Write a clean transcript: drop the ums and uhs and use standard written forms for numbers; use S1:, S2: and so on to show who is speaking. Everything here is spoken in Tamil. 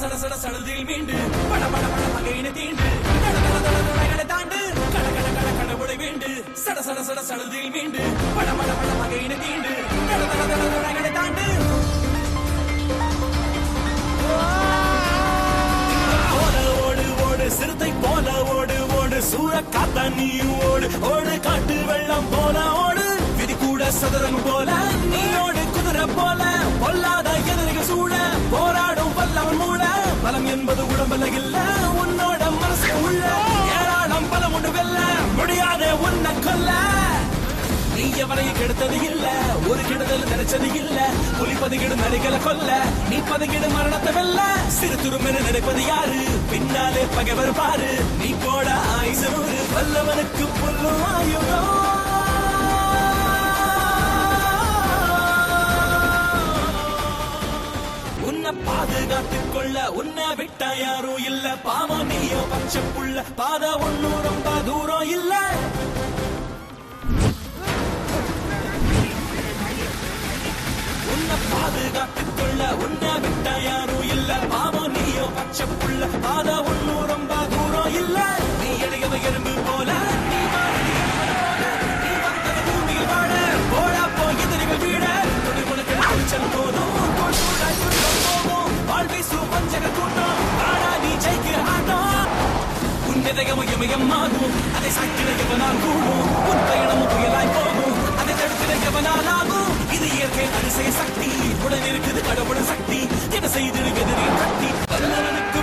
S1: சட சட சடுதில் மீண்டு பட பட பட பகையினை தீண்டு தட தட தட தடைகளை தாண்டு கட கட கட கடவுளை வேண்டு சட சட சட சடுதில் மீண்டு பட பட பட பகையினை தீண்டு தட தட தட தடைகளை தாண்டு ஓடு ஓடு சிறுத்தை போல ஓடு ஓடு சூற காத்தா நீ ஓடு ஓடு காட்டு வெள்ளம் போல ஓடு விதி கூட சதுரம் போல நீயோடு குதிரை போல பொல்லாத எதிரிகள் சூழ போராடும் வல்லவன் மூட பலம் என்பது உடம்பல இல்ல உன்னோட மனசு உள்ள ஏராளம் பலம் உண்டு வெல்ல முடியாத உன்னை கொல்ல நீ எவரையும் கெடுத்தது இல்ல ஒரு கெடுதல் நினைச்சது இல்ல புலி பதுகிடும் நரிகளை கொல்ல நீ பதுகிடும் மரணத்தை வெல்ல சிறு துருமென நினைப்பது யாரு பின்னாலே பகைவர் பாரு நீ போட ஆயுசனூறு வல்லவனுக்கு புல்லும் ஆயுதம் உன்னை பாதுகாத்துக் கொள்ள உன்னை விட்டா யாரும் இல்ல பாவம் நீயோ பச்சை புள்ள பாத ஒன்னும் ரொம்ப தூரம் இல்ல உன்னை பாதுகாத்துக் கொள்ள உன்னை விட்டா யாரும் இல்ல பாவம் நீயோ பச்சை புள்ள பாத ஒன்னும் ரொம்ப தூரம் இல்ல நீ எடையவ எறும்பு போல நீ வந்தது பூமியில் வாழ போடா போ எதிரிகள் வீட துணி உனக்கு அழிச்சல் போதும் போகும் வாழ்வீசு வஞ்சக கூட்டம் ஆனா நீ ஜெயிக்கிற ஆட்டம் உன் இதயமயம் மாறும் அதை சாக்கிடையவனால் கூடும் உன் பயணமும் புயலாய் போகும் அதை தடுக்கிறவனால் ஆகும் இது இயற்கை அதிசய சக்தி உடன் இருக்குது கடவுள் சக்தி என செய்திடு எதிரின் சக்தி வல்லவனுக்கு